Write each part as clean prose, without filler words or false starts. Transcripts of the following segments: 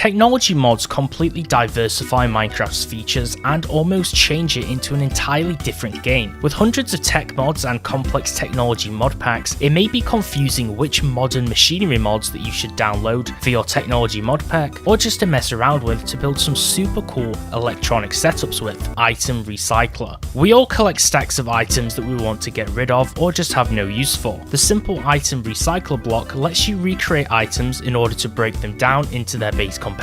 Technology mods completely diversify Minecraft's features and almost change it into an entirely different game. With hundreds of tech mods and complex technology mod packs, it may be confusing which modern machinery mods that you should download for your technology mod pack, or just to mess around with to build some super cool electronic setups with. Item Recycler. We all collect stacks of items that we want to get rid of or just have no use for. The simple Item Recycler block lets you recreate items in order to break them down into their base components.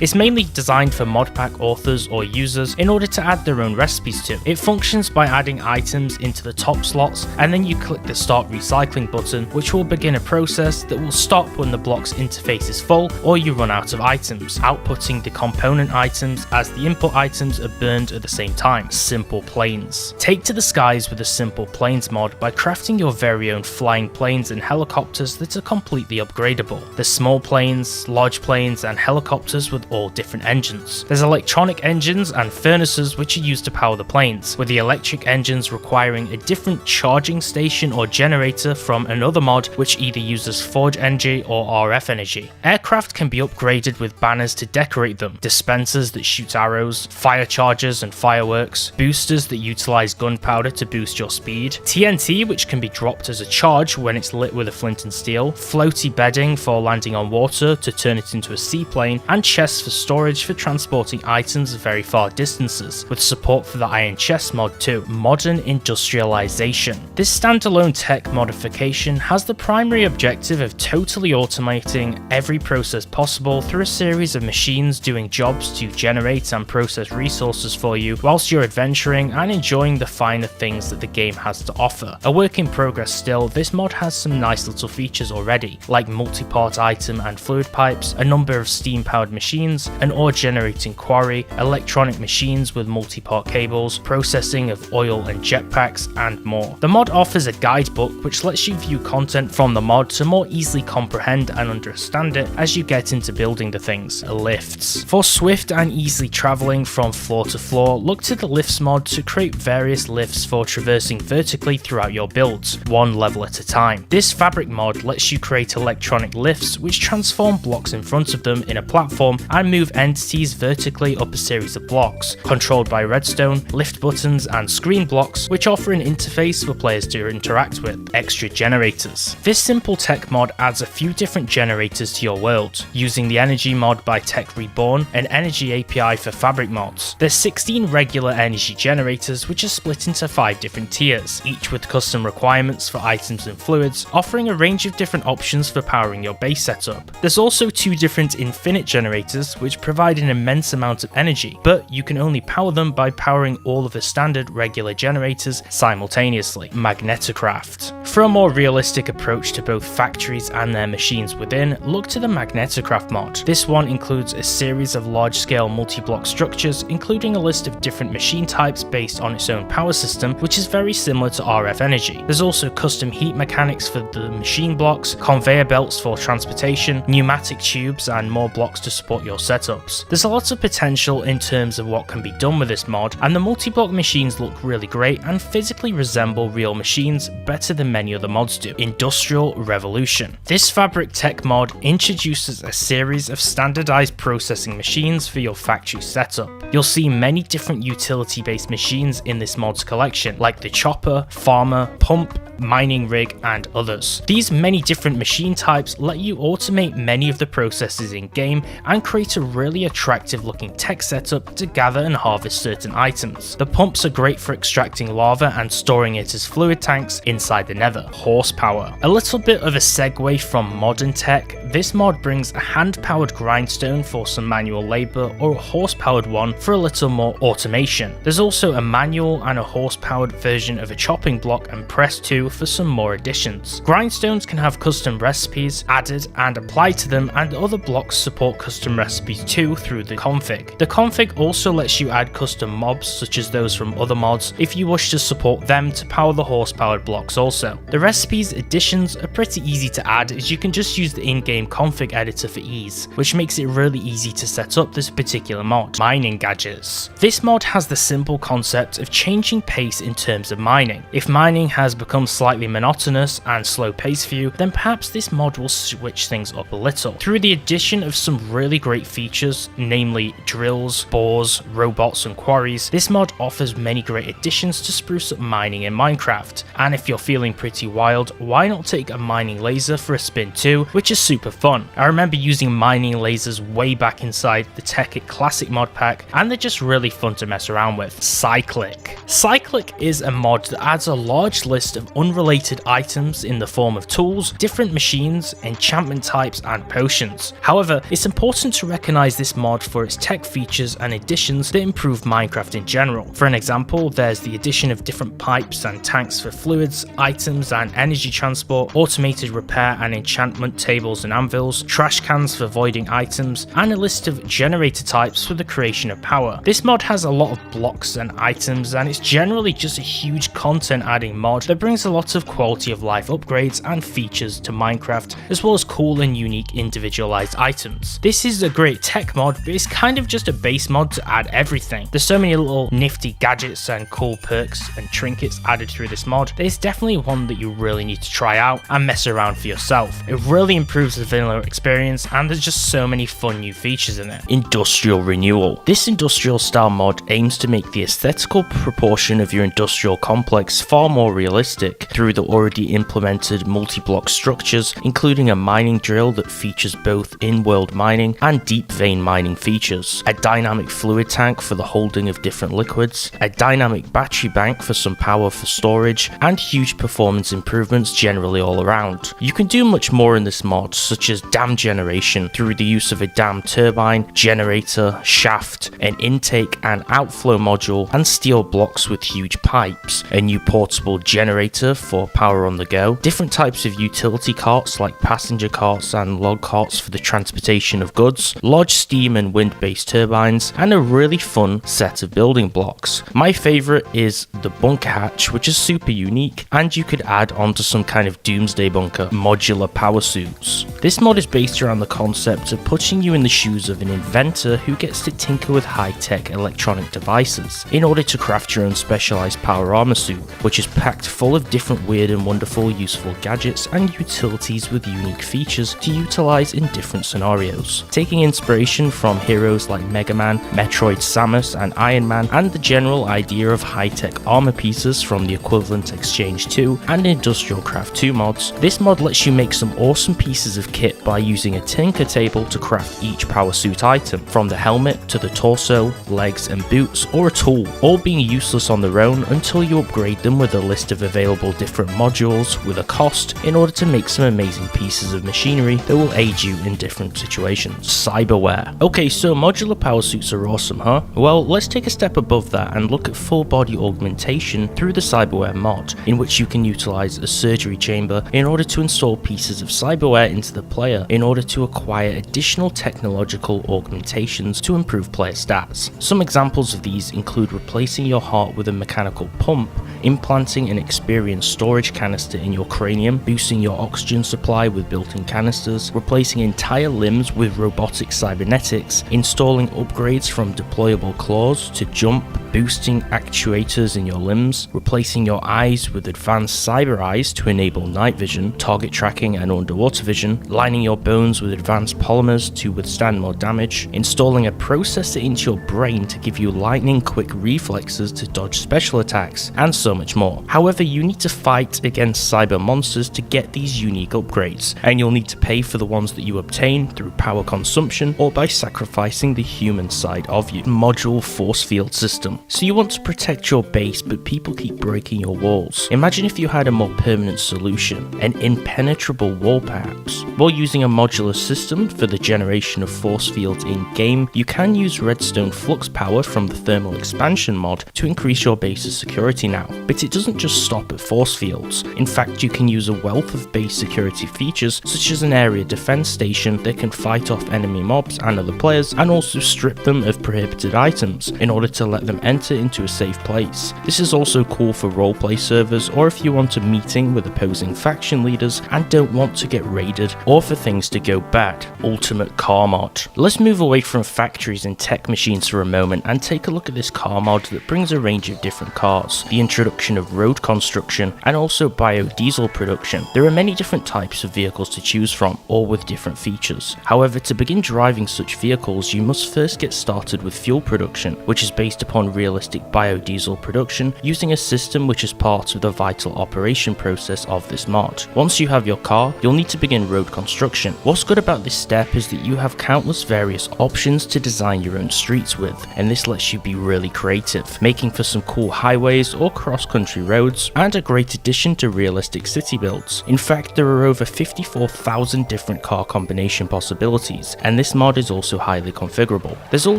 It's mainly designed for mod pack authors or users in order to add their own recipes to. It functions by adding items into the top slots, and then you click the Start Recycling button, which will begin a process that will stop when the block's interface is full or you run out of items, outputting the component items as the input items are burned at the same time. Simple Planes. Take to the skies with a Simple Planes mod by crafting your very own flying planes and helicopters that are completely upgradable. There's small planes, large planes, and helicopters with all different engines. There's electronic engines and furnaces which are used to power the planes, with the electric engines requiring a different charging station or generator from another mod which either uses forge energy or RF energy. Aircraft can be upgraded with banners to decorate them, dispensers that shoot arrows, fire chargers and fireworks, boosters that utilize gunpowder to boost your speed, TNT which can be dropped as a charge when it's lit with a flint and steel, floaty bedding for landing on water to turn it into a seaplane, and chests for storage for transporting items very far distances, with support for the iron chest mod too. Modern Industrialization. This standalone tech modification has the primary objective of totally automating every process possible through a series of machines doing jobs to generate and process resources for you whilst you're adventuring and enjoying the finer things that the game has to offer. A work in progress still, this mod has some nice little features already, like multi-part item and fluid pipes, a number of steam-powered machines, an ore generating quarry, electronic machines with multi-part cables, processing of oil and jetpacks, and more. The mod offers a guidebook which lets you view content from the mod to more easily comprehend and understand it as you get into building the things. Lifts. For swift and easily travelling from floor to floor, look to the lifts mod to create various lifts for traversing vertically throughout your builds, one level at a time. This fabric mod lets you create electronic lifts which transform blocks in front of them in a platform and move entities vertically up a series of blocks, controlled by redstone, lift buttons and screen blocks which offer an interface for players to interact with. Extra generators. This simple tech mod adds a few different generators to your world, using the energy mod by Tech Reborn, an energy API for fabric mods. There's 16 regular energy generators which are split into 5 different tiers, each with custom requirements for items and fluids, offering a range of different options for powering your base setup. There's also 2 different infinite generators which provide an immense amount of energy, but you can only power them by powering all of the standard regular generators simultaneously. Magneticraft. For a more realistic approach to both factories and their machines within, look to the Magneticraft mod. This one includes a series of large-scale multi-block structures, including a list of different machine types based on its own power system, which is very similar to RF energy. There's also custom heat mechanics for the machine blocks, conveyor belts for transportation, pneumatic tubes, and more blocks to support your setups. There's a lot of potential in terms of what can be done with this mod, and the multi-block machines look really great and physically resemble real machines better than many other mods do. Industrial Revolution. This fabric tech mod introduces a series of standardized processing machines for your factory setup. You'll see many different utility-based machines in this mod's collection, like the chopper, farmer, pump, mining rig, and others. These many different machine types let you automate many of the processes in game and create a really attractive looking tech setup to gather and harvest certain items. The pumps are great for extracting lava and storing it as fluid tanks inside the nether. Horsepower. A little bit of a segue from modern tech, this mod brings a hand-powered grindstone for some manual labour or a horse-powered one for a little more automation. There's also a manual and a horse-powered version of a chopping block and press 2 for some more additions. Grindstones can have custom recipes added and applied to them, and other blocks support custom recipes too through the config. The config also lets you add custom mobs such as those from other mods if you wish to support them to power the horse-powered blocks also. The recipes additions are pretty easy to add as you can just use the in-game config editor for ease, which makes it really easy to set up this particular mod. Mining gadgets. This mod has the simple concept of changing pace in terms of mining. If mining has become slightly monotonous and slow pace for you, then perhaps this mod will switch things up a little. Through the addition of some really great features, namely drills, bores, robots and quarries, this mod offers many great additions to spruce up mining in Minecraft. And if you're feeling pretty wild, why not take a mining laser for a spin too, which is super fun. I remember using mining lasers way back inside the Tekkit Classic mod pack, and they're just really fun to mess around with. Cyclic. Cyclic is a mod that adds a large list of unrelated items in the form of tools, different machines, enchantment types and potions. However, it's important to recognize this mod for its tech features and additions that improve Minecraft in general. For an example, there's the addition of different pipes and tanks for fluids, items and energy transport, automated repair and enchantment tables and anvils, trash cans for voiding items, and a list of generator types for the creation of power. This mod has a lot of blocks and items, and it's generally just a huge content adding mod that brings a lot of quality of life upgrades and features to Minecraft, as well as cool and unique individualized items. This is a great tech mod, but it's kind of just a base mod to add everything. There's so many little nifty gadgets and cool perks and trinkets added through this mod that it's definitely one that you really need to try out and mess around for yourself. It really improves the vanilla experience, and there's just so many fun new features in it. Industrial Renewal. This industrial style mod aims to make the aesthetical proportion of your industrial complex far more realistic through the already implemented multi-block structures, including a mining drill that features both in-world mining and deep vein mining features, a dynamic fluid tank for the holding of different liquids, a dynamic battery bank for some power for storage, and huge performance improvements generally all around. You can do much more in this mod, such as dam generation through the use of a dam turbine, generator, shaft, an intake and outflow module, and steel blocks with huge pipes, a new portable generator for power on the go, different types of utility carts like passenger carts and log carts for the transportation of goods, large steam and wind-based turbines, and a really fun set of building blocks. My favourite is the bunker hatch, which is super unique, and you could add onto some kind of doomsday bunker. Modular Powersuits. This mod is based around the concept of putting you in the shoes of an inventor who gets to tinker with high-tech electronic devices in order to craft your own specialised power armor suit, which is packed full of different weird and wonderful useful gadgets and utilities with unique features to utilise in different scenarios. Taking inspiration from heroes like Mega Man, Metroid Samus and Iron Man, and the general idea of high-tech armor pieces from the equivalent Exchange 2 and IndustrialCraft 2 mods, this mod lets you make some awesome pieces of kit by using a tinker table to craft each power suit item, from the helmet to the torso, legs and boots, or a tool, all being useless on their own until you upgrade them with a list of available different modules with a cost in order to make some amazing pieces of machinery that will aid you in different situations. Cyberware. Okay, so modular power suits are awesome, huh? Well, let's take a step above that and look at full body augmentation through the Cyberware mod, in which you can utilize a surgery chamber in order to install pieces of cyberware into the player in order to acquire additional technological augmentations to improve player stats. Some examples of these include replacing your heart with a mechanical pump, implanting an experienced storage canister in your cranium, boosting your oxygen supply with built-in canisters, replacing entire limbs with robotic cybernetics, installing upgrades from deployable claws to jump, boosting actuators in your limbs, replacing your eyes with advanced cyber eyes to enable night vision, target tracking and underwater vision, lining your bones with advanced polymers to withstand more damage, installing a processor into your brain to give you lightning quick reflexes to dodge special attacks, and so much more. However, you need to fight against cyber monsters to get these unique upgrades, and you'll need to pay for the ones that you obtain through power consumption or by sacrificing the human side of you. Module Forcefield system. So you want to protect your base, but people keep breaking your walls. Imagine if you had a more permanent solution, an impenetrable wall perhaps. While using a modular system for the generation of force fields in-game, you can use redstone flux power from the thermal expansion mod to increase your base's security now. But it doesn't just stop at force fields. In fact, you can use a wealth of base security features, such as an area defense station that can fight off enemy mobs and other players, and also strip them of prohibited items in order to let them enter enter into a safe place. This is also cool for roleplay servers, or if you want a meeting with opposing faction leaders and don't want to get raided, or for things to go bad. Ultimate car mod. Let's move away from factories and tech machines for a moment and take a look at this car mod that brings a range of different cars, the introduction of road construction, and also biodiesel production. There are many different types of vehicles to choose from, all with different features. However, to begin driving such vehicles, you must first get started with fuel production, which is based upon realistic biodiesel production using a system which is part of the vital operation process of this mod. Once you have your car, you'll need to begin road construction. What's good about this step is that you have countless various options to design your own streets with, and this lets you be really creative, making for some cool highways or cross-country roads, and a great addition to realistic city builds. In fact, there are over 54,000 different car combination possibilities, and this mod is also highly configurable. There's all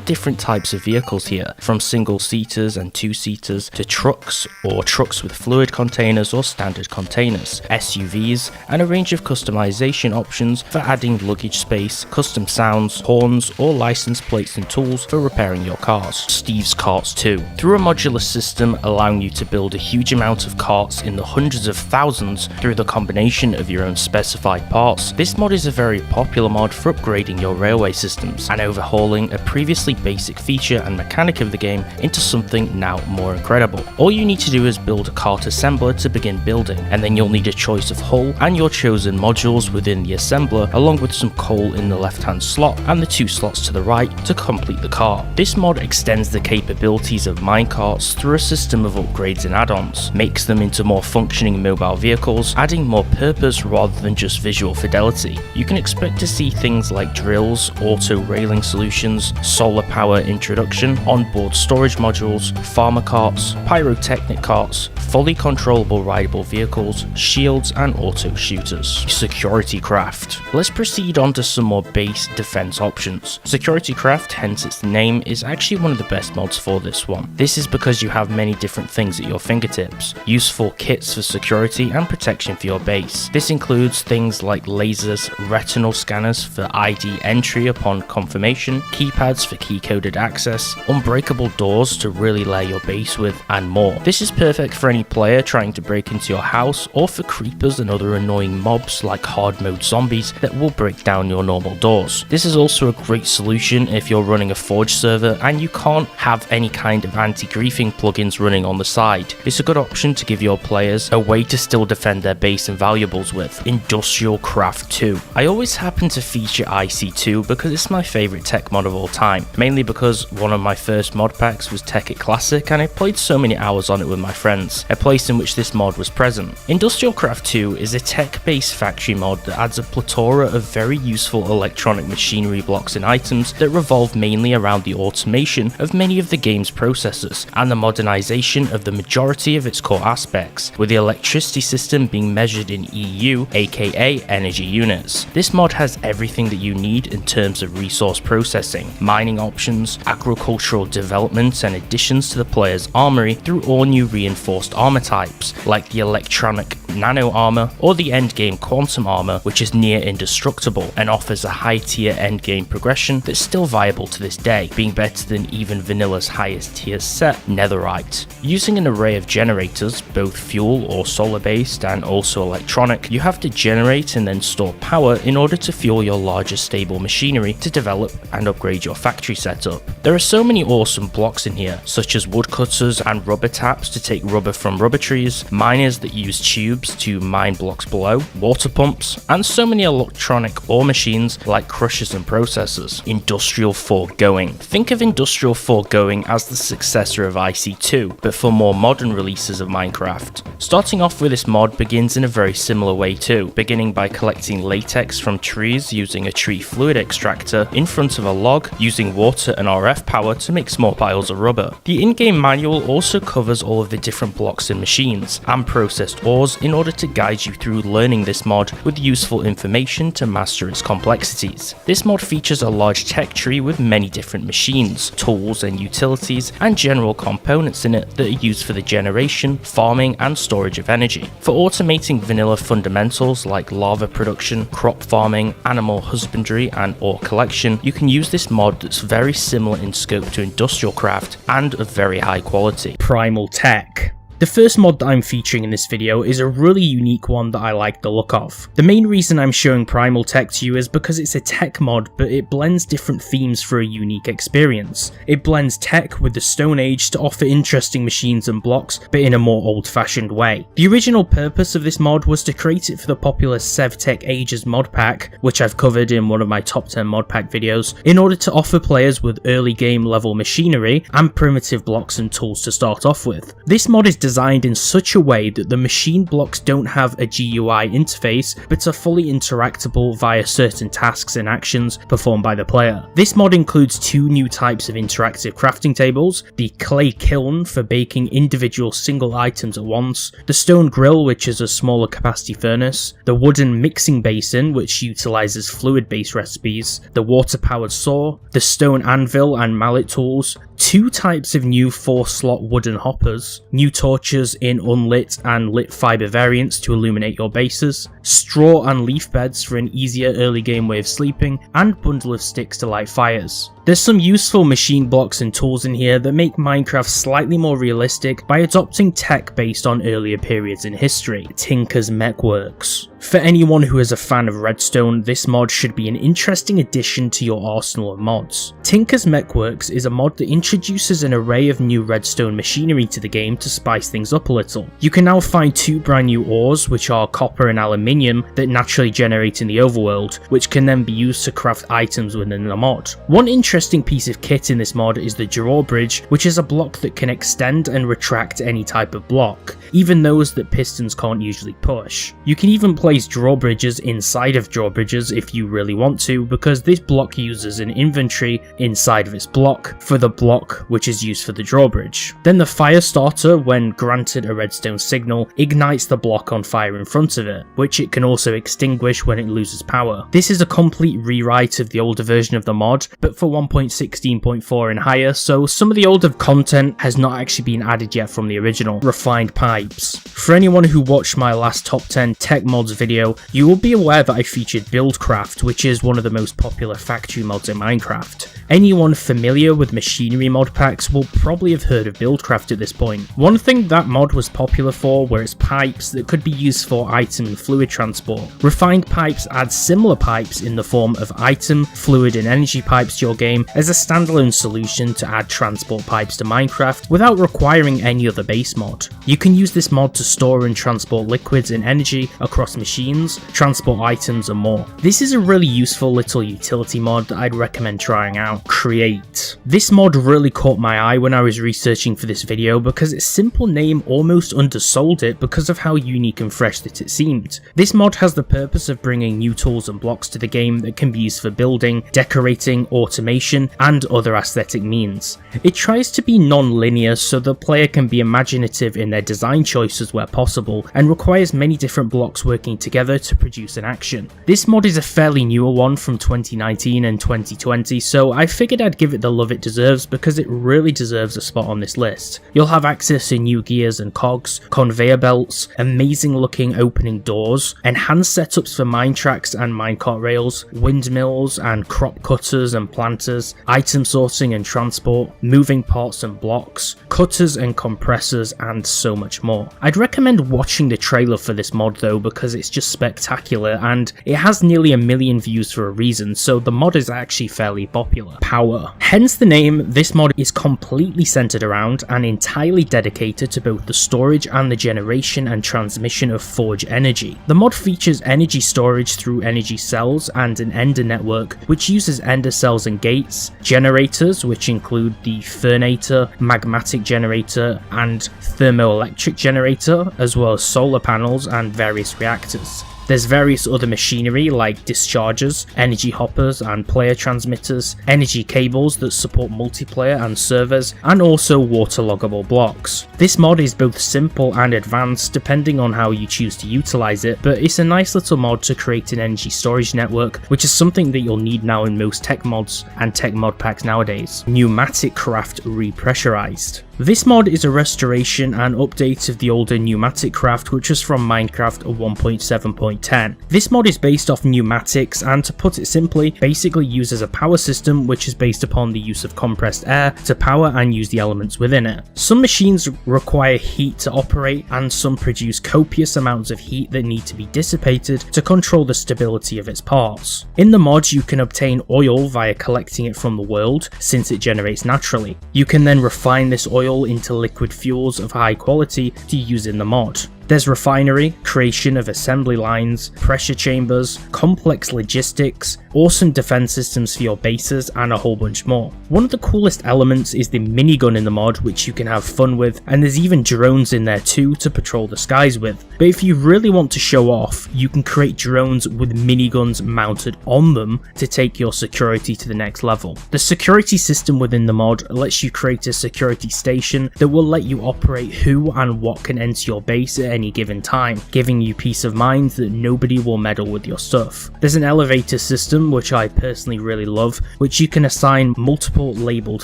different types of vehicles here, from single-seaters and two-seaters to trucks, or trucks with fluid containers or standard containers, SUVs, and a range of customization options for adding luggage space, custom sounds, horns, or license plates and tools for repairing your cars. Steve's Carts too. Through a modular system allowing you to build a huge amount of carts in the hundreds of thousands through the combination of your own specified parts, this mod is a very popular mod for upgrading your railway systems and overhauling a previously basic feature and mechanic of the game into something now more incredible. All you need to do is build a cart assembler to begin building, and then you'll need a choice of hull and your chosen modules within the assembler, along with some coal in the left hand slot and the two slots to the right to complete the car. This mod extends the capabilities of minecarts through a system of upgrades and add-ons, makes them into more functioning mobile vehicles, adding more purpose rather than just visual fidelity. You can expect to see things like drills, auto railing solutions, solar power introduction, onboard storage modules, farmer carts, pyrotechnic carts, fully controllable rideable vehicles, shields, and auto shooters. ComputerCraft. Let's proceed on to some more base defense options. ComputerCraft, hence its name, is actually one of the best mods for this one. This is because you have many different things at your fingertips, useful kits for security and protection for your base. This includes things like lasers, retinal scanners for ID entry upon confirmation, keypads for key-coded access, unbreakable doors to really layer your base with, and more. This is perfect for any player trying to break into your house, or for creepers and other annoying mobs like hard mode zombies that will break down your normal doors. This is also a great solution if you're running a Forge server and you can't have any kind of anti-griefing plugins running on the side. It's a good option to give your players a way to still defend their base and valuables with. IndustrialCraft 2. I always happen to feature IC2 because it's my favourite tech mod of all time, mainly because one of my first mod packs was Tech It Classic and I played so many hours on it with my friends, a place in which this mod was present. IndustrialCraft 2 is a tech-based factory mod that adds a plethora of very useful electronic machinery blocks and items that revolve mainly around the automation of many of the game's processes and the modernization of the majority of its core aspects, with the electricity system being measured in EU, aka energy units. This mod has everything that you need in terms of resource processing, mining options, agricultural developments, and additions to the player's armory through all new reinforced armor types, like the electronic nano armor or the endgame quantum armor, which is near indestructible and offers a high tier endgame progression that's still viable to this day, being better than even vanilla's highest tier set, netherite. Using an array of generators, both fuel or solar based and also electronic, you have to generate and then store power in order to fuel your larger stable machinery to develop and upgrade your factory setup. There are so many awesome blocks in here, such as woodcutters and rubber taps to take rubber from rubber trees, miners that use tubes to mine blocks below, water pumps, and so many electronic ore machines like crushers and processors. Industrial Foregoing. Think of Industrial Foregoing as the successor of IC2, but for more modern releases of Minecraft. Starting off with this mod begins in a very similar way too, beginning by collecting latex from trees using a tree fluid extractor in front of a log, using water and RF power to make small piles of rubber. The in-game manual also covers all of the different blocks and machines, and processed ores in order to guide you through learning this mod with useful information to master its complexities. This mod features a large tech tree with many different machines, tools and utilities, and general components in it that are used for the generation, farming, and storage of energy. For automating vanilla fundamentals like lava production, crop farming, animal husbandry, and ore collection, you can use this mod that's very similar in scope to IndustrialCraft and of very high quality. Primal Tech. The first mod that I'm featuring in this video is a really unique one that I like the look of. The main reason I'm showing Primal Tech to you is because it's a tech mod, but it blends different themes for a unique experience. It blends tech with the Stone Age to offer interesting machines and blocks, but in a more old-fashioned way. The original purpose of this mod was to create it for the popular CevTech Ages mod pack, which I've covered in one of my top 10 mod pack videos, in order to offer players with early game level machinery and primitive blocks and tools to start off with. This mod is designed in such a way that the machine blocks don't have a GUI interface, but are fully interactable via certain tasks and actions performed by the player. This mod includes two new types of interactive crafting tables: the clay kiln for baking individual single items at once, the stone grill, which is a smaller capacity furnace, the wooden mixing basin, which utilizes fluid based recipes, the water powered saw, the stone anvil and mallet tools, two types of new 4-slot wooden hoppers, new torches in unlit and lit fiber variants to illuminate your bases, straw and leaf beds for an easier early game way of sleeping, and bundle of sticks to light fires. There's some useful machine blocks and tools in here that make Minecraft slightly more realistic by adopting tech based on earlier periods in history. Tinker's Mechworks. For anyone who is a fan of Redstone, this mod should be an interesting addition to your arsenal of mods. Tinker's Mechworks is a mod that introduces an array of new redstone machinery to the game to spice things up a little. You can now find two brand new ores, which are copper and aluminium, that naturally generate in the overworld, which can then be used to craft items within the mod. One interesting piece of kit in this mod is the drawbridge, which is a block that can extend and retract any type of block, even those that pistons can't usually push. You can even place drawbridges inside of drawbridges if you really want to, because this block uses an inventory inside of its block for the block which is used for the drawbridge. Then the fire starter, when granted a redstone signal, ignites the block on fire in front of it, which it can also extinguish when it loses power. This is a complete rewrite of the older version of the mod, but for 1.16.4 and higher, so some of the older content has not actually been added yet from the original. Refined pipes. For anyone who watched my last top 10 tech mods video, you will be aware that I featured BuildCraft, which is one of the most popular factory mods in Minecraft. Anyone familiar with machinery mod packs will probably have heard of BuildCraft at this point. One thing that mod was popular for were its pipes that could be used for item and fluid transport. Refined pipes add similar pipes in the form of item, fluid and energy pipes to your game as a standalone solution to add transport pipes to Minecraft without requiring any other base mod. You can use this mod to store and transport liquids and energy across machines, transport items and more. This is a really useful little utility mod that I'd recommend trying out. Create. This mod really caught my eye when I was researching for this video because its simple name almost undersold it because of how unique and fresh that it seemed. This mod has the purpose of bringing new tools and blocks to the game that can be used for building, decorating, automation, and other aesthetic means. It tries to be non-linear so the player can be imaginative in their design choices where possible, and requires many different blocks working together to produce an action. This mod is a fairly newer one from 2019 and 2020, so I figured I'd give it the love it deserves because it really deserves a spot on this list. You'll have access to new gears and cogs, conveyor belts, amazing looking opening doors, enhanced setups for mine tracks and minecart rails, windmills and crop cutters and planters, item sorting and transport, moving parts and blocks, cutters and compressors, and so much more. I'd recommend watching the trailer for this mod though because it's just spectacular and it has nearly 1 million views for a reason, so the mod is actually fairly popular. Powah. Hence the name, this mod is completely centered around and entirely dedicated to both the storage and the generation and transmission of forge energy. The mod features energy storage through energy cells and an ender network which uses ender cells and gates, generators which include the Fernator, magmatic generator and thermoelectric generator, as well as solar panels and various reactors. There's various other machinery like dischargers, energy hoppers and player transmitters, energy cables that support multiplayer and servers, and also waterloggable blocks. This mod is both simple and advanced depending on how you choose to utilize it, but it's a nice little mod to create an energy storage network, which is something that you'll need now in most tech mods and tech mod packs nowadays. PneumaticCraft Repressurized. This mod is a restoration and update of the older PneumaticCraft, which was from Minecraft 1.7.10. This mod is based off pneumatics and, to put it simply, basically uses a power system which is based upon the use of compressed air to power and use the elements within it. Some machines require heat to operate and some produce copious amounts of heat that need to be dissipated to control the stability of its parts. In the mod you can obtain oil via collecting it from the world, since it generates naturally. You can then refine this oil into liquid fuels of high quality to use in the mod. There's refinery, creation of assembly lines, pressure chambers, complex logistics, awesome defense systems for your bases, and a whole bunch more. One of the coolest elements is the minigun in the mod, which you can have fun with, and there's even drones in there too to patrol the skies with. But if you really want to show off, you can create drones with miniguns mounted on them to take your security to the next level. The security system within the mod lets you create a security station that will let you operate who and what can enter your base at any given time, giving you peace of mind that nobody will meddle with your stuff. There's an elevator system, which I personally really love, which you can assign multiple labelled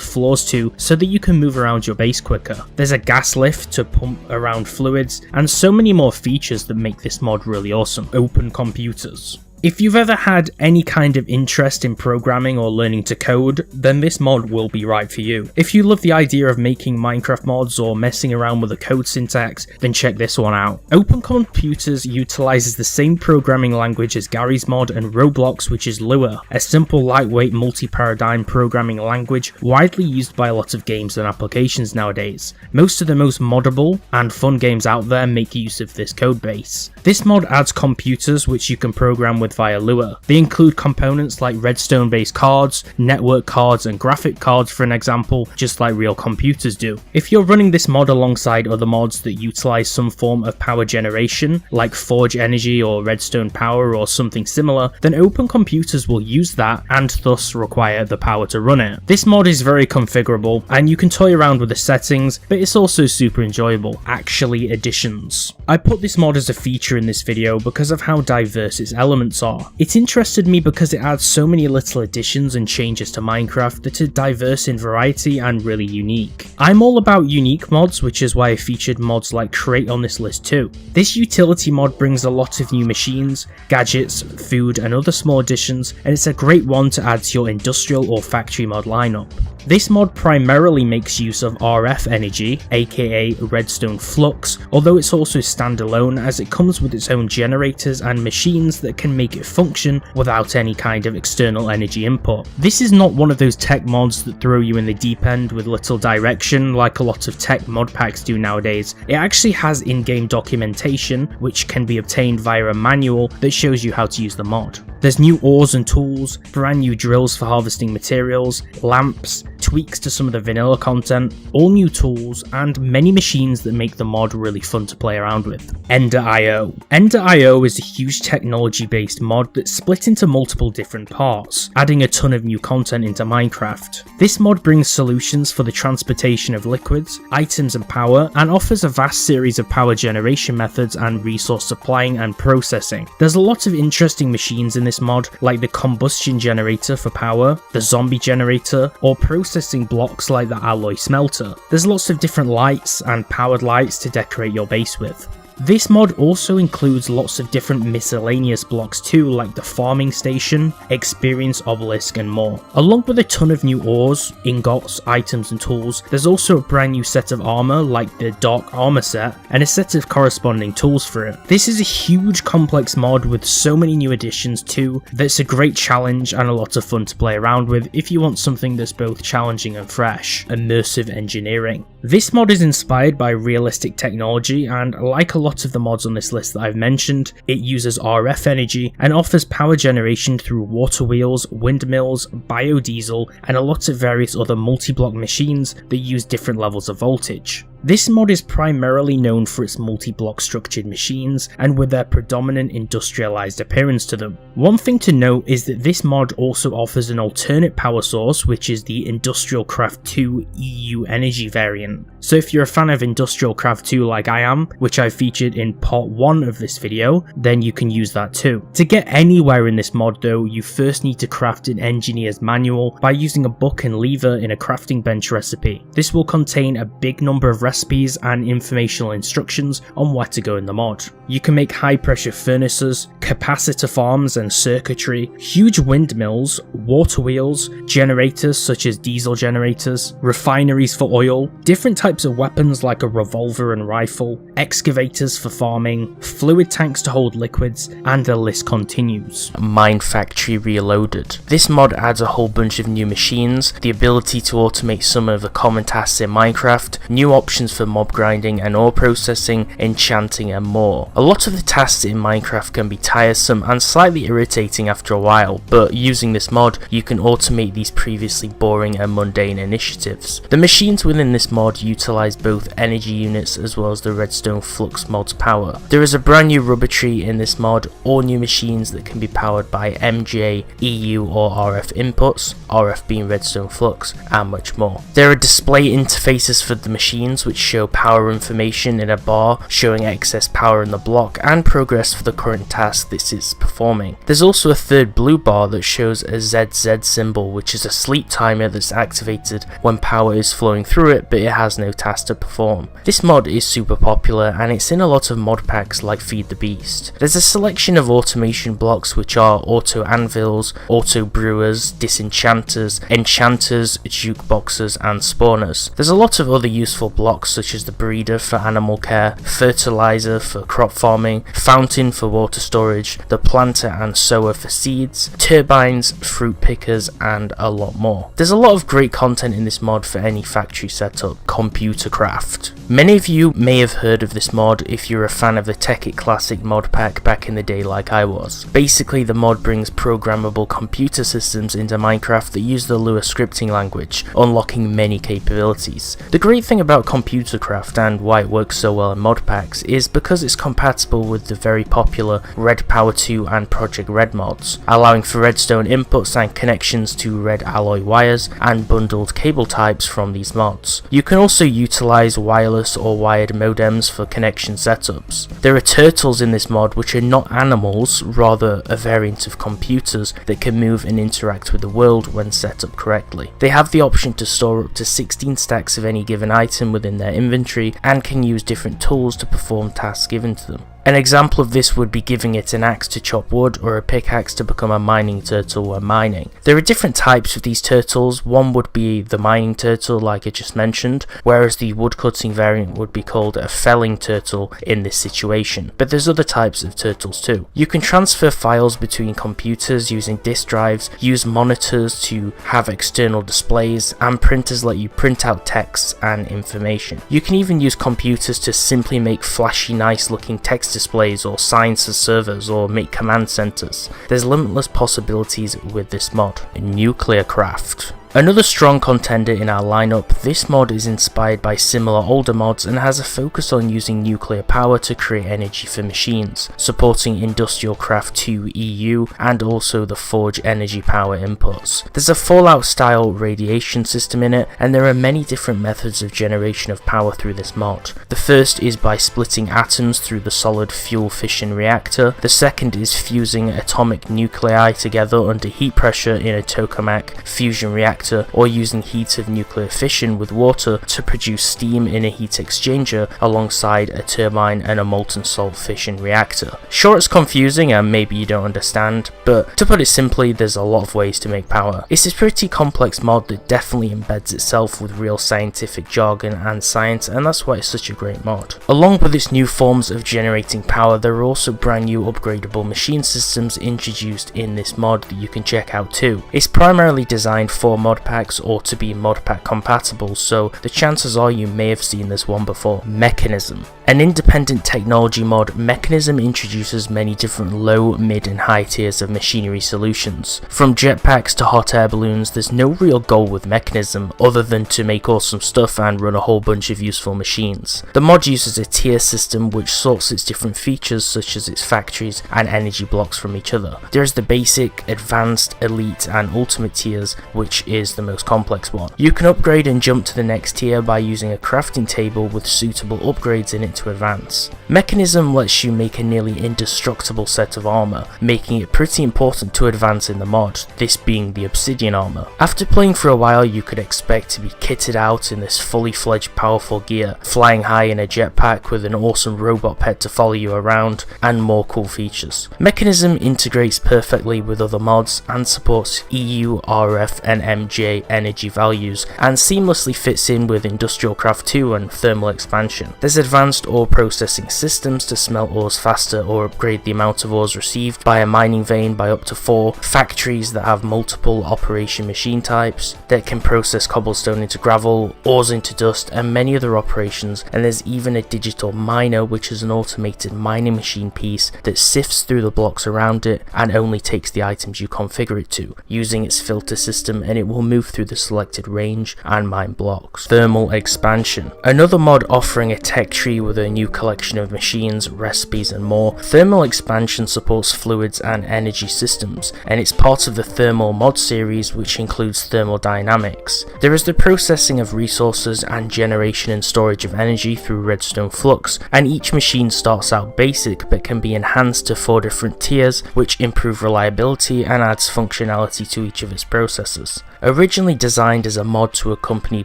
floors to so that you can move around your base quicker. There's a gas lift to pump around fluids, and so many more features that make this mod really awesome. OpenComputers. If you've ever had any kind of interest in programming or learning to code, then this mod will be right for you. If you love the idea of making Minecraft mods or messing around with the code syntax, then check this one out. OpenComputers utilizes the same programming language as Gary's mod and Roblox, which is Lua, a simple, lightweight, multi-paradigm programming language widely used by a lot of games and applications nowadays. Most of the most moddable and fun games out there make use of this code base. This mod adds computers which you can program with via Lua. They include components like redstone based cards, network cards and graphic cards for an example, just like real computers do. If you're running this mod alongside other mods that utilize some form of power generation, like Forge Energy or Redstone Power or something similar, then OpenComputers will use that and thus require the power to run it. This mod is very configurable and you can toy around with the settings, but it's also super enjoyable. Actually, additions. I put this mod as a feature in this video because of how diverse its elements are. It interested me because it adds so many little additions and changes to Minecraft that are diverse in variety and really unique. I'm all about unique mods, which is why I featured mods like Create on this list too. This utility mod brings a lot of new machines, gadgets, food and other small additions, and it's a great one to add to your industrial or factory mod lineup. This mod primarily makes use of RF energy, aka redstone flux, although it's also standalone as it comes with its own generators and machines that can make it function without any kind of external energy input. This is not one of those tech mods that throw you in the deep end with little direction like a lot of tech mod packs do nowadays. It actually has in-game documentation which can be obtained via a manual that shows you how to use the mod. There's new ores and tools, brand new drills for harvesting materials, lamps, tweaks to some of the vanilla content, all new tools, and many machines that make the mod really fun to play around with. Ender.io. Ender.io is a huge technology-based mod that's split into multiple different parts, adding a ton of new content into Minecraft. This mod brings solutions for the transportation of liquids, items and power, and offers a vast series of power generation methods and resource supplying and processing. There's a lot of interesting machines in this mod, like the combustion generator for power, the zombie generator, or processing blocks like the alloy smelter. There's lots of different lights and powered lights to decorate your base with. This mod also includes lots of different miscellaneous blocks too, like the farming station, experience obelisk and more. Along with a ton of new ores, ingots, items and tools, there's also a brand new set of armor like the dark armor set and a set of corresponding tools for it. This is a huge complex mod with so many new additions too that's a great challenge and a lot of fun to play around with if you want something that's both challenging and fresh. Immersive Engineering. This mod is inspired by realistic technology and, like a lot of the mods on this list that I've mentioned, it uses RF energy and offers power generation through water wheels, windmills, biodiesel and a lot of various other multi-block machines that use different levels of voltage. This mod is primarily known for its multi-block structured machines and with their predominant industrialized appearance to them. One thing to note is that this mod also offers an alternate power source, which is the IndustrialCraft 2 EU Energy variant. So if you're a fan of IndustrialCraft 2 like I am, which I featured in part 1 of this video, then you can use that too. To get anywhere in this mod though, you first need to craft an engineer's manual by using a book and lever in a crafting bench recipe. This will contain a big number of recipes and informational instructions on where to go in the mod. You can make high pressure furnaces, capacitor farms and circuitry, huge windmills, water wheels, generators such as diesel generators, refineries for oil, different types of weapons like a revolver and rifle, excavators for farming, fluid tanks to hold liquids, and the list continues. Minefactory Reloaded. This mod adds a whole bunch of new machines, the ability to automate some of the common tasks in Minecraft, new options for mob grinding and ore processing, enchanting and more. A lot of the tasks in Minecraft can be tiresome and slightly irritating after a while, but using this mod you can automate these previously boring and mundane initiatives. The machines within this mod utilize both energy units as well as the redstone flux mod's power. There is a brand new rubber tree in this mod, all new machines that can be powered by MJ, EU or RF inputs, RF being redstone flux, and much more. There are display interfaces for the machines which show power information in a bar showing excess power in the block and progress for the current task this is performing. There's also a third blue bar that shows a ZZ symbol, which is a sleep timer that's activated when power is flowing through it but it has no task to perform. This mod is super popular and it's in a lot of mod packs like Feed the Beast. There's a selection of automation blocks which are auto anvils, auto brewers, disenchanters, enchanters, jukeboxes and spawners. There's a lot of other useful blocks such as the breeder for animal care, fertilizer for crop farming, fountain for water storage, the planter and sower for seeds, turbines, fruit pickers and a lot more. There's a lot of great content in this mod for any factory setup. ComputerCraft. Many of you may have heard of this mod if you're a fan of the Tekkit Classic mod pack back in the day like I was. Basically the mod brings programmable computer systems into Minecraft that use the Lua scripting language, unlocking many capabilities. The great thing about ComputerCraft and why it works so well in mod packs is because it's compatible with the very popular Red Power 2 and Project Red mods, allowing for redstone inputs and connections to red alloy wires and bundled cable types from these mods. You can also utilize wireless or wired modems for connection setups. There are turtles in this mod which are not animals, rather a variant of computers that can move and interact with the world when set up correctly. They have the option to store up to 16 stacks of any given item within their inventory and can use different tools to perform tasks given to them. An example of this would be giving it an axe to chop wood or a pickaxe to become a mining turtle when mining. There are different types of these turtles. One would be the mining turtle like I just mentioned, whereas the woodcutting variant would be called a felling turtle in this situation. But there's other types of turtles too. You can transfer files between computers using disk drives, use monitors to have external displays, and printers let you print out text and information. You can even use computers to simply make flashy nice looking text displays or signs as servers or make command centers. There's limitless possibilities with this mod. NuclearCraft. Another strong contender in our lineup, this mod is inspired by similar older mods and has a focus on using nuclear power to create energy for machines, supporting IndustrialCraft 2 EU and also the Forge energy power inputs. There's a Fallout style radiation system in it, and there are many different methods of generation of power through this mod. The first is by splitting atoms through the solid fuel fission reactor, the second is fusing atomic nuclei together under heat pressure in a tokamak fusion reactor, or using heat of nuclear fission with water to produce steam in a heat exchanger alongside a turbine and a molten salt fission reactor. Sure, it's confusing and maybe you don't understand, but to put it simply, there's a lot of ways to make power. It's a pretty complex mod that definitely embeds itself with real scientific jargon and science, and that's why it's such a great mod. Along with its new forms of generating power, there are also brand new upgradable machine systems introduced in this mod that you can check out too. It's primarily designed for mod modpacks or to be modpack compatible, so the chances are you may have seen this one before. Mekanism. An independent technology mod, Mekanism introduces many different low, mid and high tiers of machinery solutions. From jetpacks to hot air balloons, there's no real goal with Mekanism other than to make awesome stuff and run a whole bunch of useful machines. The mod uses a tier system which sorts its different features such as its factories and energy blocks from each other. There is the basic, advanced, elite and ultimate tiers, which is the most complex one. You can upgrade and jump to the next tier by using a crafting table with suitable upgrades in it to advance. Mekanism lets you make a nearly indestructible set of armor, making it pretty important to advance in the mod, this being the obsidian armor. After playing for a while, you could expect to be kitted out in this fully fledged powerful gear, flying high in a jetpack with an awesome robot pet to follow you around, and more cool features. Mekanism integrates perfectly with other mods and supports EU, RF and MJ energy values, and seamlessly fits in with IndustrialCraft 2 and thermal expansion. There's advanced ore processing systems to smelt ores faster or upgrade the amount of ores received by a mining vein by up to 4, factories that have multiple operation machine types that can process cobblestone into gravel, ores into dust and many other operations, and there's even a digital miner, which is an automated mining machine piece that sifts through the blocks around it and only takes the items you configure it to, using its filter system, and it will move through the selected range and mine blocks. Thermal expansion. Another mod offering a tech tree with a new collection of machines, recipes and more. Thermal expansion supports fluids and energy systems, and it's part of the thermal mod series, which includes thermodynamics. There is the processing of resources and generation and storage of energy through redstone flux, and each machine starts out basic but can be enhanced to 4 different tiers, which improve reliability and adds functionality to each of its processes. Originally designed as a mod to accompany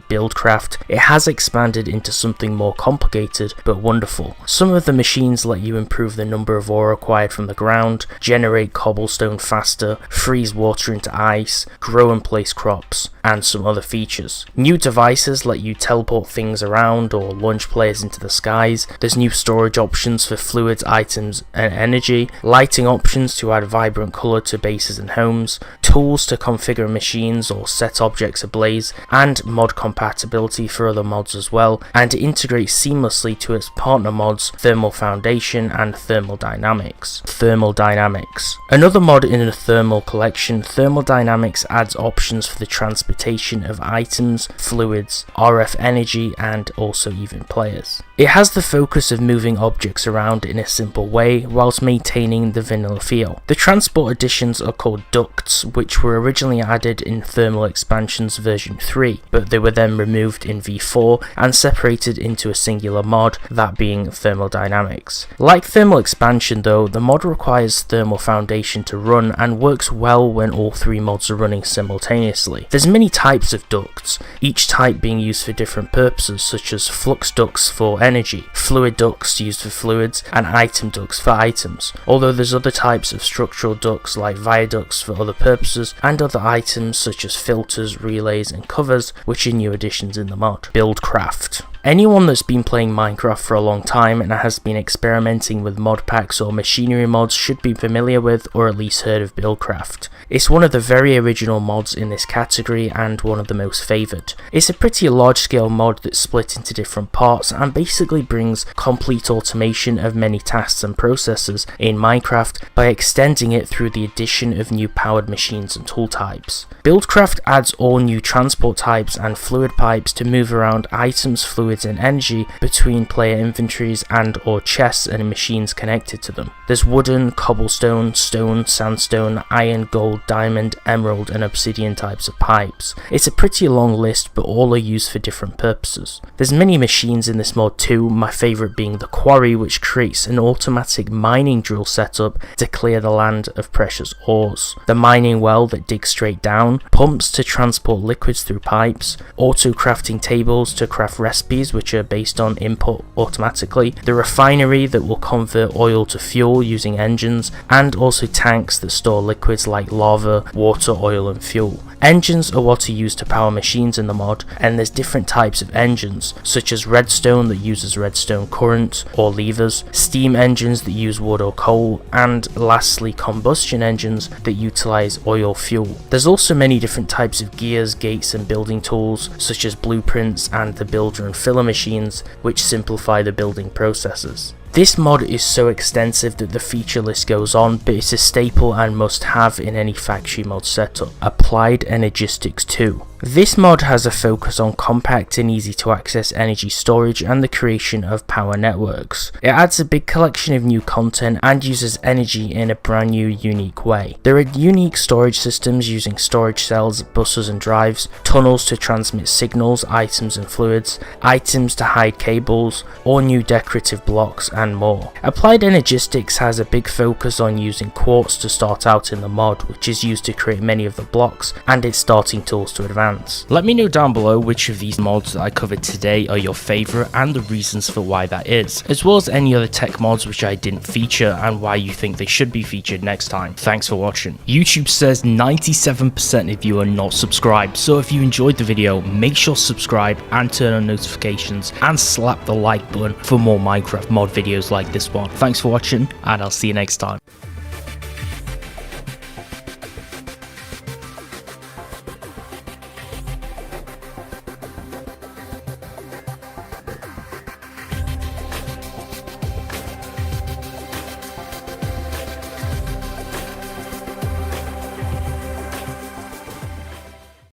BuildCraft, it has expanded into something more complicated but wonderful. Some of the machines let you improve the number of ore acquired from the ground, generate cobblestone faster, freeze water into ice, grow and place crops, and some other features. New devices let you teleport things around or launch players into the skies. There's new storage options for fluids, items and energy, lighting options to add vibrant colour to bases and homes, tools to configure machines or set objects ablaze, and mod compatibility for other mods as well, and integrates seamlessly to its partner mods Thermal Foundation and Thermal Dynamics. Thermal Dynamics. Another mod in the thermal collection, Thermal Dynamics adds options for the transportation of items, fluids, RF energy and also even players. It has the focus of moving objects around in a simple way whilst maintaining the vanilla feel. The transport additions are called ducts, which were originally added in Thermal Expansions version 3, but they were then removed in V4 and separated into a singular mod, that being Thermal Dynamics. Like Thermal Expansion though, the mod requires Thermal Foundation to run and works well when all 3 mods are running simultaneously. There's many types of ducts, each type being used for different purposes, such as flux ducts for energy, fluid ducts used for fluids, and item ducts for items, although there's other types of structural ducts like viaducts for other purposes, and other items such as filters, relays and covers, which are new additions in the mod. BuildCraft. Anyone that's been playing Minecraft for a long time and has been experimenting with mod packs or machinery mods should be familiar with or at least heard of BuildCraft. It's one of the very original mods in this category and one of the most favoured. It's a pretty large scale mod that's split into different parts and basically brings complete automation of many tasks and processes in Minecraft by extending it through the addition of new powered machines and tool types. BuildCraft adds all new transport types and fluid pipes to move around items, fluids and energy between player inventories and or chests and machines connected to them. There's wooden, cobblestone, stone, sandstone, iron, gold, diamond, emerald and obsidian types of pipes. It's a pretty long list but all are used for different purposes. There's many machines in this mod too, my favourite being the quarry, which creates an automatic mining drill setup to clear the land of precious ores. The mining well that digs straight down, pumps to transport liquids through pipes, auto crafting tables to craft recipes technologies which are based on input automatically, the refinery that will convert oil to fuel using engines, and also tanks that store liquids like lava, water, oil and fuel. Engines are what are used to power machines in the mod, and there's different types of engines, such as redstone that uses redstone current or levers, steam engines that use wood or coal, and lastly combustion engines that utilize oil fuel. There's also many different types of gears, gates and building tools, such as blueprints and the builder and filler machines, which simplify the building processes. This mod is so extensive that the feature list goes on, but it's a staple and must have in any factory mod setup. Applied Energistics 2. This mod has a focus on compact and easy to access energy storage and the creation of power networks. It adds a big collection of new content and uses energy in a brand new unique way. There are unique storage systems using storage cells, buses and drives, tunnels to transmit signals, items and fluids, items to hide cables, or new decorative blocks and more. Applied Energistics has a big focus on using quartz to start out in the mod, which is used to create many of the blocks and its starting tools to advance. Let me know down below which of these mods that I covered today are your favourite and the reasons for why that is, as well as any other tech mods which I didn't feature and why you think they should be featured next time. Thanks for watching. YouTube says 97% of you are not subscribed, so if you enjoyed the video, make sure to subscribe and turn on notifications and slap the like button for more Minecraft mod videos like this one. Thanks for watching and I'll see you next time.